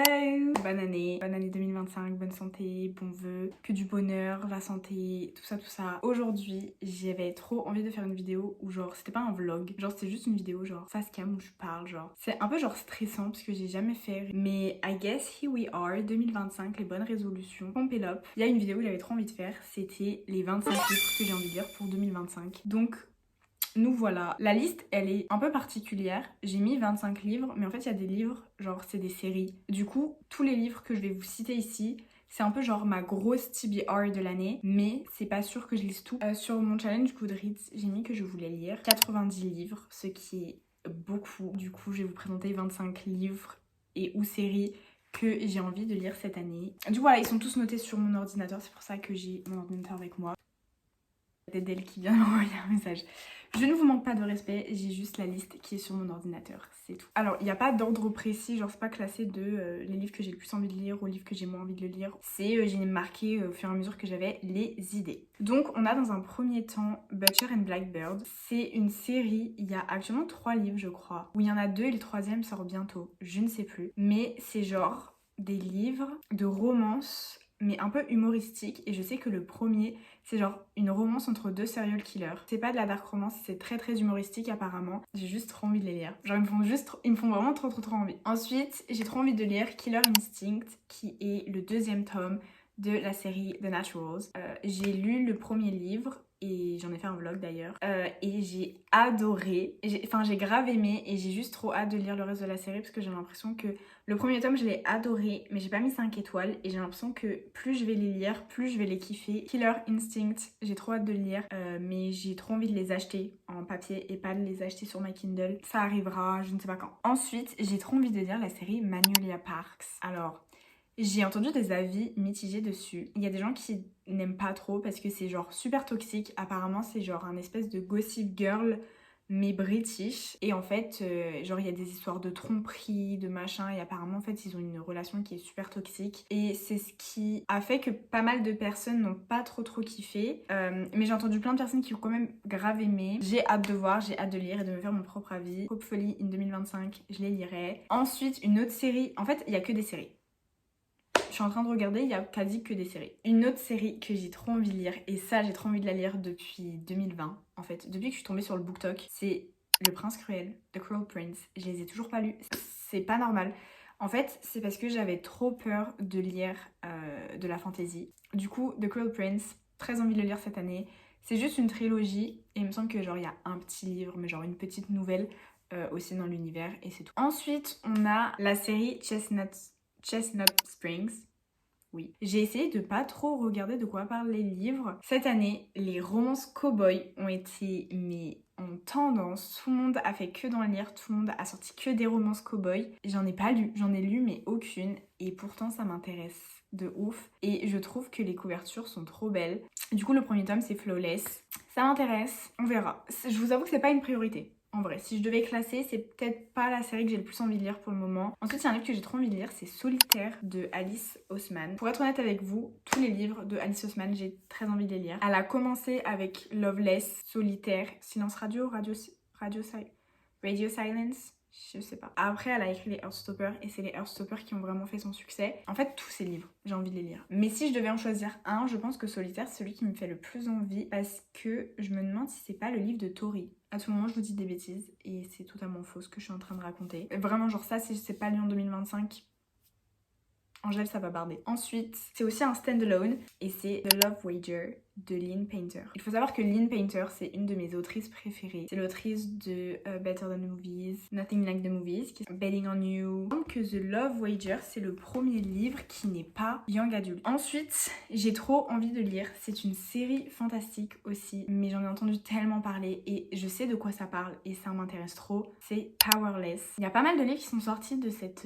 Hello! Bonne année 2025, bonne santé, bons vœux, que du bonheur, la santé, tout ça. Aujourd'hui, j'avais trop envie de faire une vidéo où genre, c'était pas un vlog, genre c'était juste une vidéo genre face cam où je parle genre. C'est un peu genre stressant parce que j'ai jamais fait, mais I guess here we are, 2025, les bonnes résolutions, pump it up. Il y a une vidéo où j'avais trop envie de faire, c'était les 25 livres que j'ai envie de lire pour 2025. Donc, nous voilà. La liste, elle est un peu particulière. J'ai mis 25 livres, mais en fait, il y a des livres, genre, c'est des séries. Du coup, tous les livres que je vais vous citer ici, c'est un peu genre ma grosse TBR de l'année, mais c'est pas sûr que je lise tout. Sur mon challenge Goodreads, j'ai mis que je voulais lire 90 livres, ce qui est beaucoup. Du coup, je vais vous présenter 25 livres et ou séries que j'ai envie de lire cette année. Du coup, voilà, ils sont tous notés sur mon ordinateur, c'est pour ça que j'ai mon ordinateur avec moi. C'est d'elle qui vient m'envoyer un message. Je ne vous manque pas de respect, j'ai juste la liste qui est sur mon ordinateur, c'est tout. Alors, il n'y a pas d'ordre précis, genre c'est pas classé de les livres que j'ai le plus envie de lire aux livres que j'ai moins envie de le lire. C'est, j'ai marqué au fur et à mesure que j'avais les idées. Donc, on a dans un premier temps Butcher and Blackbird. C'est une série, il y a actuellement 3 livres je crois, où il y en a 2 et le 3e sort bientôt, je ne sais plus. Mais c'est genre des livres de romance mais un peu humoristique, et je sais que le premier c'est genre une romance entre 2 serial killers. C'est pas de la dark romance, c'est très humoristique apparemment. J'ai juste trop envie de les lire. Genre ils me font vraiment trop envie. Ensuite, j'ai trop envie de lire Killer Instinct, qui est le 2e tome de la série The Naturals. J'ai lu le premier livre et j'en ai fait un vlog d'ailleurs, et j'ai adoré, j'ai grave aimé, et j'ai juste trop hâte de lire le reste de la série parce que j'ai l'impression que le premier tome je l'ai adoré, mais j'ai pas mis 5 étoiles, et j'ai l'impression que plus je vais les lire, plus je vais les kiffer. Killer Instinct, j'ai trop hâte de le lire, mais j'ai trop envie de les acheter en papier et pas de les acheter sur ma Kindle. Ça arrivera, je ne sais pas quand. Ensuite, j'ai trop envie de lire la série Magnolia Parks. Alors, j'ai entendu des avis mitigés dessus. Il y a des gens qui n'aiment pas trop parce que c'est genre super toxique. Apparemment, c'est genre un espèce de gossip girl mais british. Et en fait, genre il y a des histoires de tromperie, de machin. Et apparemment, en fait, ils ont une relation qui est super toxique. Et c'est ce qui a fait que pas mal de personnes n'ont pas trop kiffé. Mais j'ai entendu plein de personnes qui ont quand même grave aimé. J'ai hâte de voir, j'ai hâte de lire et de me faire mon propre avis. Hopefully, in 2025, je les lirai. Ensuite, une autre série. En fait, il y a que des séries. Je suis en train de regarder, il y a quasi que des séries. Une autre série que j'ai trop envie de lire, et ça j'ai trop envie de la lire depuis 2020 en fait, depuis que je suis tombée sur le BookTok, c'est Le Prince Cruel, The Cruel Prince. Je les ai toujours pas lus, c'est pas normal. En fait, c'est parce que j'avais trop peur de lire de la fantasy. Du coup, The Cruel Prince, très envie de le lire cette année. C'est juste une trilogie, et il me semble que genre il y a un petit livre, mais genre une petite nouvelle aussi dans l'univers, et c'est tout. Ensuite, on a la série Chestnut Springs. Oui. J'ai essayé de pas trop regarder de quoi parlent les livres. Cette année, les romances cow-boy ont été en tendance. Tout le monde a fait que d'en lire, tout le monde a sorti que des romances cow-boy. J'en ai pas lu, j'en ai lu mais aucune, et pourtant ça m'intéresse de ouf. Et je trouve que les couvertures sont trop belles. Du coup, le premier tome c'est Flawless. Ça m'intéresse, on verra. Je vous avoue que c'est pas une priorité. En vrai, si je devais classer, c'est peut-être pas la série que j'ai le plus envie de lire pour le moment. Ensuite, il y a un livre que j'ai trop envie de lire, c'est Solitaire de Alice Oseman. Pour être honnête avec vous, tous les livres de Alice Oseman, j'ai très envie de les lire. Elle a commencé avec Loveless, Solitaire, Silence Radio Silence, je sais pas. Après, elle a écrit les Heartstoppers, et c'est les Heartstoppers qui ont vraiment fait son succès. En fait, tous ces livres, j'ai envie de les lire. Mais si je devais en choisir un, je pense que Solitaire, c'est celui qui me fait le plus envie, parce que je me demande si c'est pas le livre de Tori. À tout moment, je vous dis des bêtises, et c'est totalement faux ce que je suis en train de raconter. Vraiment, genre ça, si c'est pas lu en 2025... Angèle, ça va barder. Ensuite, c'est aussi un stand-alone, et c'est The Love Wager de Lynn Painter. Il faut savoir que Lynn Painter, c'est une de mes autrices préférées. C'est l'autrice de Better Than the Movies, Nothing Like the Movies, qui est Betting on You. Donc que The Love Wager, c'est le premier livre qui n'est pas young adult. Ensuite, j'ai trop envie de lire. C'est une série fantastique aussi, mais j'en ai entendu tellement parler et je sais de quoi ça parle et ça m'intéresse trop. C'est Powerless. Il y a pas mal de livres qui sont sortis de cette...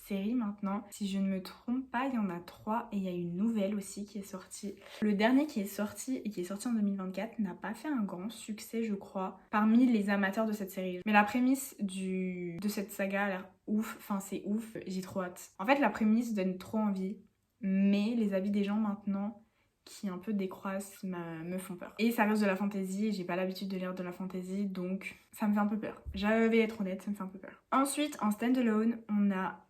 série maintenant. Si je ne me trompe pas, il y en a 3, et il y a une nouvelle aussi qui est sortie. Le dernier qui est sorti et qui est sorti en 2024 n'a pas fait un grand succès, je crois, parmi les amateurs de cette série. Mais la prémisse de cette saga a l'air ouf, enfin c'est ouf, j'ai trop hâte. En fait, la prémisse donne trop envie, mais les avis des gens maintenant, qui un peu décroissent me font peur. Et ça reste de la fantasy, j'ai pas l'habitude de lire de la fantasy, donc ça me fait un peu peur. Je vais être honnête, ça me fait un peu peur. Ensuite, en stand-alone,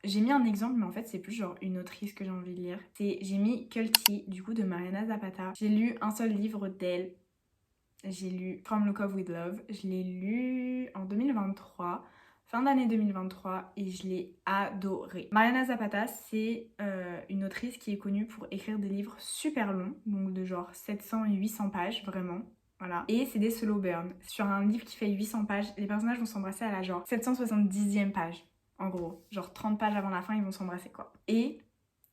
j'ai mis un exemple, mais en fait c'est plus genre une autrice que j'ai envie de lire. J'ai mis Culty, du coup de Mariana Zapata. J'ai lu un seul livre d'elle. J'ai lu From Look Up With Love. Je l'ai lu en 2023. Fin d'année 2023 et je l'ai adoré. Mariana Zapata, c'est une autrice qui est connue pour écrire des livres super longs, donc de genre 700 et 800 pages, vraiment. Voilà. Et c'est des slow burn. Sur un livre qui fait 800 pages, les personnages vont s'embrasser à la genre 770e page, en gros. Genre 30 pages avant la fin, ils vont s'embrasser quoi. Et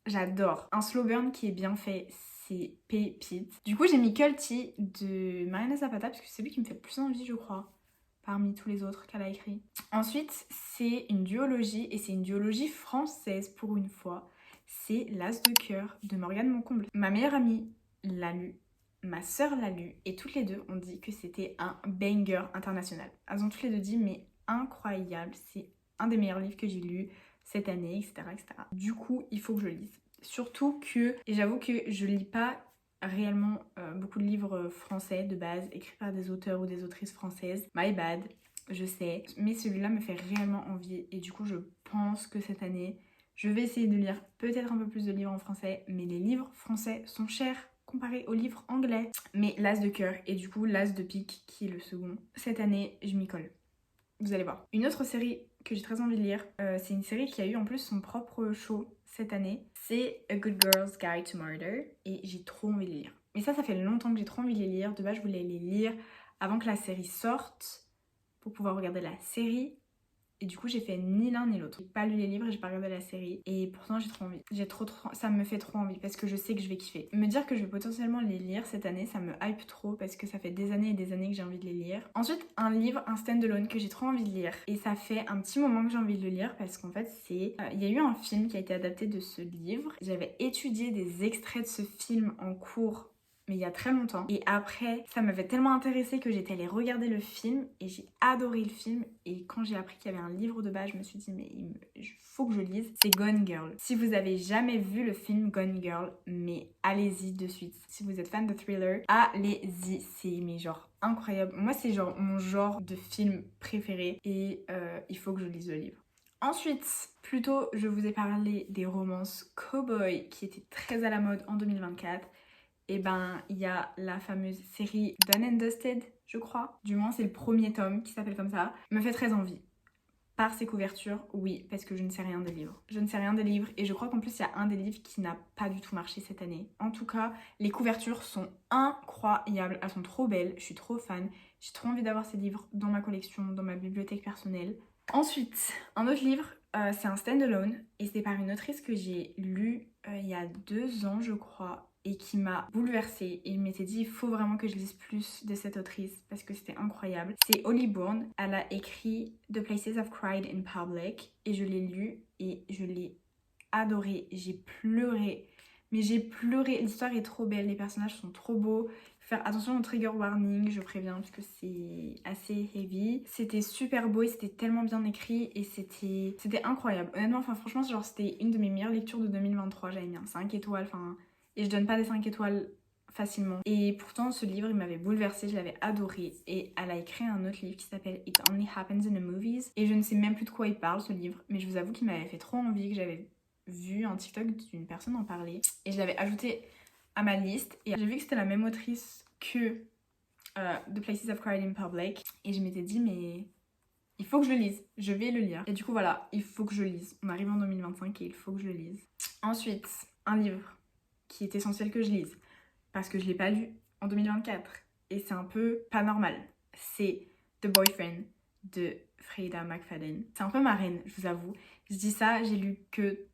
j'adore. Un slow burn qui est bien fait, c'est pépite. Du coup, j'ai mis Culty de Mariana Zapata parce que c'est lui qui me fait le plus envie, je crois, parmi tous les autres qu'elle a écrit. Ensuite, c'est une duologie, et c'est une duologie française pour une fois. C'est L'As de cœur de Morgane Moncomble. Ma meilleure amie l'a lu, ma sœur l'a lu, et toutes les deux ont dit que c'était un banger international. Elles ont toutes les deux dit, mais incroyable, c'est un des meilleurs livres que j'ai lu cette année, etc., etc. Du coup, il faut que je le lise. Surtout que, et j'avoue que je lis pas réellement beaucoup de livres français de base, écrits par des auteurs ou des autrices françaises. My bad, je sais. Mais celui-là me fait réellement envie et du coup je pense que cette année, je vais essayer de lire peut-être un peu plus de livres en français, mais les livres français sont chers comparé aux livres anglais. Mais L'As de cœur et du coup L'As de pique qui est le second, cette année je m'y colle. Vous allez voir. Une autre série que j'ai très envie de lire, c'est une série qui a eu en plus son propre show cette année. C'est A Good Girl's Guide to Murder et j'ai trop envie de les lire. Mais ça fait longtemps que j'ai trop envie de les lire. De base, je voulais les lire avant que la série sorte pour pouvoir regarder la série. Et du coup, j'ai fait ni l'un ni l'autre. J'ai pas lu les livres et j'ai pas regardé la série. Et pourtant, j'ai trop envie. Ça me fait trop envie parce que je sais que je vais kiffer. Me dire que je vais potentiellement les lire cette année, ça me hype trop parce que ça fait des années et des années que j'ai envie de les lire. Ensuite, un livre, un stand-alone que j'ai trop envie de lire. Et ça fait un petit moment que j'ai envie de le lire parce qu'en fait, il y a eu un film qui a été adapté de ce livre. J'avais étudié des extraits de ce film en cours, mais il y a très longtemps. Et après, ça m'avait tellement intéressée que j'étais allée regarder le film et j'ai adoré le film. Et quand j'ai appris qu'il y avait un livre de base, je me suis dit mais il faut que je lise. C'est Gone Girl. Si vous avez jamais vu le film Gone Girl, mais allez-y de suite. Si vous êtes fan de thriller, allez-y. C'est mais genre incroyable. Moi c'est genre mon genre de film préféré et il faut que je lise le livre. Ensuite, plus tôt, je vous ai parlé des romances cowboy qui étaient très à la mode en 2024. Et ben, il y a la fameuse série Done and Dusted, je crois. Du moins, c'est le premier tome qui s'appelle comme ça. Me fait très envie. Par ses couvertures, oui, parce que je ne sais rien des livres. Je ne sais rien des livres et je crois qu'en plus, il y a un des livres qui n'a pas du tout marché cette année. En tout cas, les couvertures sont incroyables. Elles sont trop belles. Je suis trop fan. J'ai trop envie d'avoir ces livres dans ma collection, dans ma bibliothèque personnelle. Ensuite, un autre livre, c'est un stand-alone et c'est par une autrice que j'ai lu il y a 2 ans, je crois, et qui m'a bouleversée et il m'était dit il faut vraiment que je lise plus de cette autrice parce que c'était incroyable. C'est Holly Bourne, elle a écrit The Places I've Cried in Public et je l'ai lu et je l'ai adoré, j'ai pleuré. Mais j'ai pleuré, l'histoire est trop belle, les personnages sont trop beaux. Faire attention au trigger warning, je préviens, parce que c'est assez heavy. C'était super beau et c'était tellement bien écrit et c'était incroyable. Honnêtement, enfin franchement, genre c'était une de mes meilleures lectures de 2023. J'avais mis un 5 étoiles, enfin... Et je donne pas des 5 étoiles facilement. Et pourtant, ce livre, il m'avait bouleversée, je l'avais adoré. Et elle a écrit un autre livre qui s'appelle It Only Happens in the Movies. Et je ne sais même plus de quoi il parle, ce livre. Mais je vous avoue qu'il m'avait fait trop envie, que j'avais vu un TikTok d'une personne en parler. Et je l'avais ajouté à ma liste. Et j'ai vu que c'était la même autrice que The Places I've Cried in Public. Et je m'étais dit, mais... il faut que je le lise, je vais le lire. Et du coup voilà, il faut que je le lise. On arrive en 2025 et il faut que je le lise. Ensuite, un livre qui est essentiel que je lise, parce que je l'ai pas lu en 2024. Et c'est un peu pas normal. C'est The Boyfriend de Freida McFadden. C'est un peu ma reine, je vous avoue. Je dis ça, j'ai lu que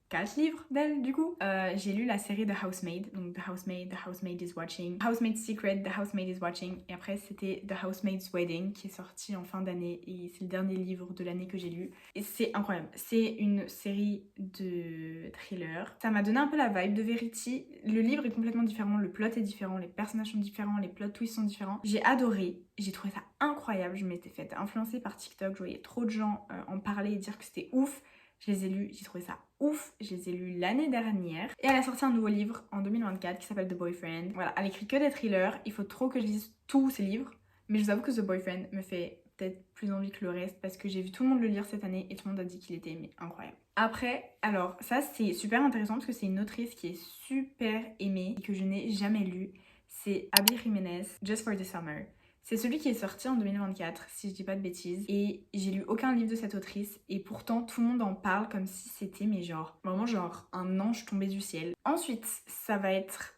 4 livres d'elle du coup. J'ai lu la série The Housemaid, donc The Housemaid is Watching, Housemaid's Secret, The Housemaid is Watching, et après c'était The Housemaid's Wedding qui est sorti en fin d'année et c'est le dernier livre de l'année que j'ai lu. Et c'est incroyable, c'est une série de thriller. Ça m'a donné un peu la vibe de Verity. Le livre est complètement différent, le plot est différent, les personnages sont différents, les plot twists sont différents. J'ai adoré, j'ai trouvé ça incroyable, je m'étais faite influencer par TikTok, je voyais trop de gens en parler et dire que c'était ouf. Je les ai lus, j'ai trouvé ça ouf, je les ai lus l'année dernière. Et elle a sorti un nouveau livre en 2024 qui s'appelle The Boyfriend. Voilà, elle écrit que des thrillers, il faut trop que je lise tous ses livres. Mais je vous avoue que The Boyfriend me fait peut-être plus envie que le reste parce que j'ai vu tout le monde le lire cette année et tout le monde a dit qu'il était incroyable. Après, alors ça c'est super intéressant parce que c'est une autrice qui est super aimée et que je n'ai jamais lue. C'est Abby Jiménez, Just for the Summer. C'est celui qui est sorti en 2024, si je dis pas de bêtises. Et j'ai lu aucun livre de cette autrice. Et pourtant, tout le monde en parle comme si c'était, mais genre, vraiment genre, un ange tombé du ciel. Ensuite, ça va être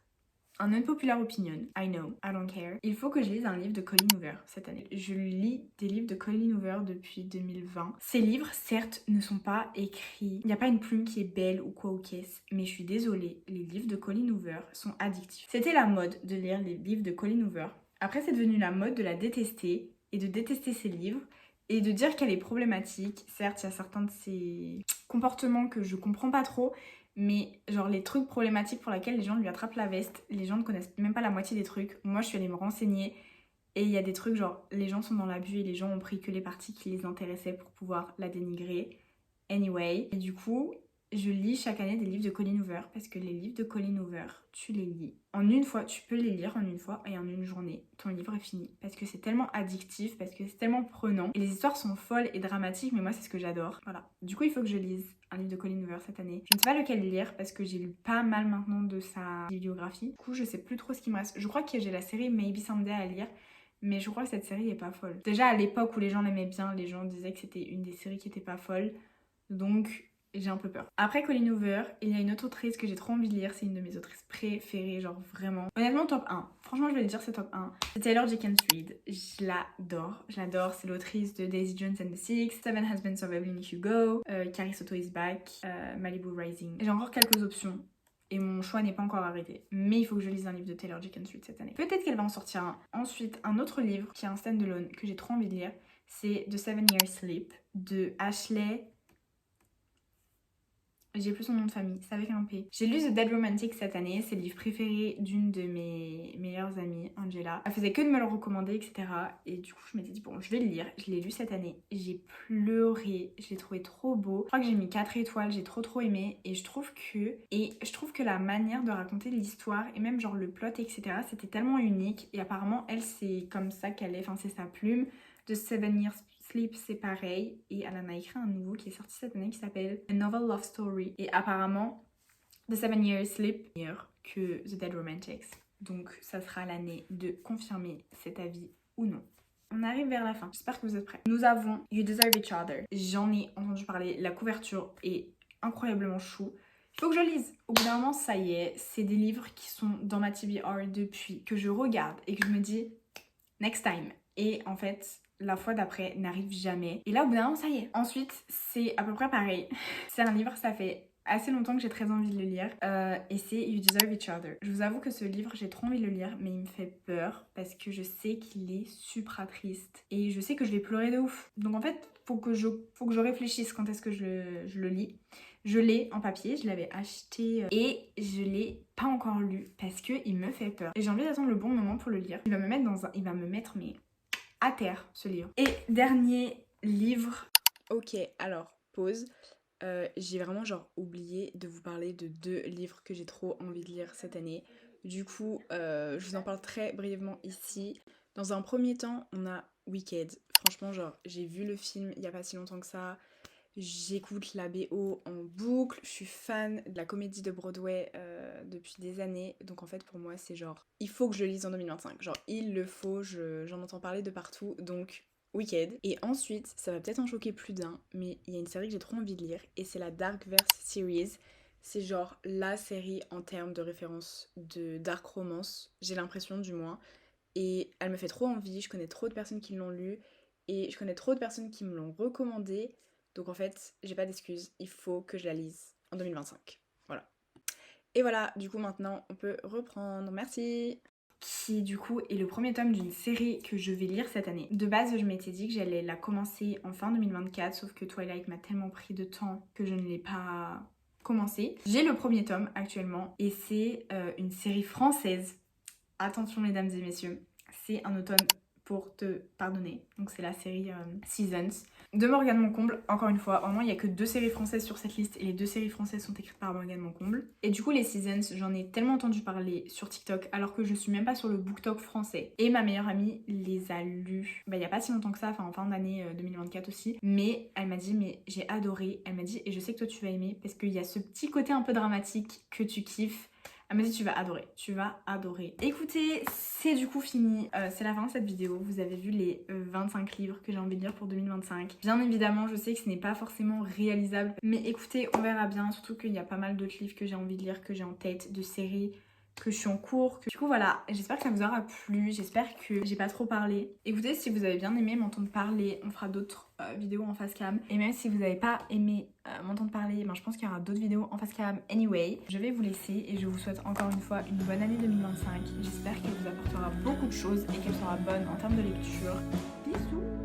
un unpopular opinion. I know, I don't care. Il faut que je lise un livre de Colleen Hoover cette année. Je lis des livres de Colleen Hoover depuis 2020. Ces livres, certes, ne sont pas écrits. Il n'y a pas une plume qui est belle ou quoi au caisse. Mais je suis désolée, les livres de Colleen Hoover sont addictifs. C'était la mode de lire les livres de Colleen Hoover. Après, c'est devenu la mode de la détester et de détester ses livres et de dire qu'elle est problématique. Certes, il y a certains de ses comportements que je comprends pas trop, mais genre les trucs problématiques pour lesquels les gens lui attrapent la veste, les gens ne connaissent même pas la moitié des trucs. Moi, je suis allée me renseigner et il y a des trucs genre les gens sont dans l'abus et les gens ont pris que les parties qui les intéressaient pour pouvoir la dénigrer. Anyway, et du coup, je lis chaque année des livres de Colleen Hoover parce que les livres de Colleen Hoover, tu les lis en une fois, tu peux les lire en une fois et en une journée, ton livre est fini parce que c'est tellement addictif, parce que c'est tellement prenant et les histoires sont folles et dramatiques, mais moi c'est ce que j'adore. Voilà, du coup il faut que je lise un livre de Colleen Hoover cette année. Je ne sais pas lequel lire parce que j'ai lu pas mal maintenant de sa bibliographie. Du coup je sais plus trop ce qui me reste. Je crois que j'ai la série Maybe Someday à lire. Mais je crois que cette série est pas folle. Déjà à l'époque où les gens l'aimaient bien, les gens disaient que c'était une des séries qui était pas folle. Donc j'ai un peu peur. Après Colleen Hoover, il y a une autre autrice que j'ai trop envie de lire, c'est une de mes autrices préférées, genre vraiment. Honnêtement top 1, franchement je vais le dire c'est top 1. C'est Taylor Jenkins Reid, je l'adore, c'est l'autrice de Daisy Jones and the Six, Seven Husbands of Evelyn Hugo, Carrie Soto is Back, Malibu Rising. J'ai encore quelques options. Et mon choix n'est pas encore arrêté. Mais il faut que je lise un livre de Taylor Jenkins Reid cette année. Peut-être qu'elle va en sortir un. Ensuite, un autre livre qui est un stand-alone que j'ai trop envie de lire, c'est The 7 Years Sleep de Ashley. J'ai plus son nom de famille, c'est avec un P. J'ai lu The Dead Romantic cette année, c'est le livre préféré d'une de mes meilleures amies, Angela. Elle faisait que de me le recommander, etc. Et du coup, je m'étais dit, bon, je vais le lire. Je l'ai lu cette année. J'ai pleuré, je l'ai trouvé trop beau. Je crois que j'ai mis 4 étoiles, j'ai trop aimé. Et je trouve que la manière de raconter l'histoire, et même genre le plot, etc., c'était tellement unique. Et apparemment, elle, c'est comme ça qu'elle est, enfin, c'est sa plume. The 7 Years Sleep, c'est pareil. Et elle en a écrit un nouveau qui est sorti cette année qui s'appelle A Novel Love Story. Et apparemment, The 7 Years Sleep est meilleur que The Dead Romantics. Donc ça sera l'année de confirmer cet avis ou non. On arrive vers la fin, j'espère que vous êtes prêts. Nous avons You Deserve Each Other. J'en ai entendu parler, la couverture est incroyablement chou. Il faut que je lise. Au bout d'un moment, ça y est, c'est des livres qui sont dans ma TBR depuis que je regarde et que je me dis next time. Et en fait, la fois d'après n'arrive jamais. Et là, au bout d'un moment, ça y est. Ensuite, c'est à peu près pareil. C'est un livre, ça fait assez longtemps que j'ai très envie de le lire. Et c'est You Deserve Each Other. Je vous avoue que ce livre, j'ai trop envie de le lire, mais il me fait peur parce que je sais qu'il est supra triste. Et je sais que je vais pleurer de ouf. Donc en fait, faut que je réfléchisse quand est-ce que je le lis. Je l'ai en papier, je l'avais acheté et je l'ai pas encore lu parce que il me fait peur. Et j'ai envie d'attendre le bon moment pour le lire. Il va me mettre mais à terre ce livre. Et dernier livre. Ok, alors pause. J'ai vraiment genre oublié de vous parler de 2 livres que j'ai trop envie de lire cette année. Du coup, je vous en parle très brièvement ici. Dans un premier temps, on a Wicked. Franchement, genre, j'ai vu le film il y a pas si longtemps que ça. J'écoute la BO en boucle, je suis fan de la comédie de Broadway depuis des années, donc en fait pour moi c'est genre, il faut que je le lise en 2025, genre il le faut, j'en entends parler de partout, donc Wicked. Et ensuite, ça va peut-être en choquer plus d'un, mais il y a une série que j'ai trop envie de lire, et c'est la Darkverse Series. C'est genre la série en termes de référence de dark romance, j'ai l'impression du moins, et elle me fait trop envie, je connais trop de personnes qui l'ont lu, et je connais trop de personnes qui me l'ont recommandé. Donc en fait, j'ai pas d'excuses, il faut que je la lise en 2025. Voilà. Et voilà, du coup maintenant on peut reprendre. Merci. Qui du coup est le premier tome d'une série que je vais lire cette année. De base, je m'étais dit que j'allais la commencer en fin 2024, sauf que Twilight m'a tellement pris de temps que je ne l'ai pas commencé. J'ai le premier tome actuellement et c'est une série française. Attention mesdames et messieurs, c'est Un automne pour te pardonner. Donc c'est la série Seasons. de Morgane Moncomble. Encore une fois, vraiment il y a que 2 séries françaises sur cette liste et les 2 séries françaises sont écrites par Morgane Moncomble. Et du coup les Seasons, j'en ai tellement entendu parler sur TikTok alors que je suis même pas sur le BookTok français. Et ma meilleure amie les a lus, il y a pas si longtemps que ça, enfin en fin d'année 2024 aussi. Mais elle m'a dit mais j'ai adoré, elle m'a dit et je sais que toi tu vas aimer parce qu'il y a ce petit côté un peu dramatique que tu kiffes. Elle m'a dit tu vas adorer, tu vas adorer. Écoutez, c'est du coup fini, c'est la fin de cette vidéo. Vous avez vu les 25 livres que j'ai envie de lire pour 2025. Bien évidemment, je sais que ce n'est pas forcément réalisable, mais écoutez, on verra bien, surtout qu'il y a pas mal d'autres livres que j'ai envie de lire, que j'ai en tête, de séries que je suis en cours. Du coup voilà, j'espère que ça vous aura plu, j'espère que j'ai pas trop parlé. Écoutez, si vous avez bien aimé m'entendre parler, on fera d'autres vidéos en face cam. Et même si vous n'avez pas aimé m'entendre parler, je pense qu'il y aura d'autres vidéos en face cam anyway. Je vais vous laisser et je vous souhaite encore une fois une bonne année 2025. J'espère qu'elle vous apportera beaucoup de choses et qu'elle sera bonne en termes de lecture. Bisous!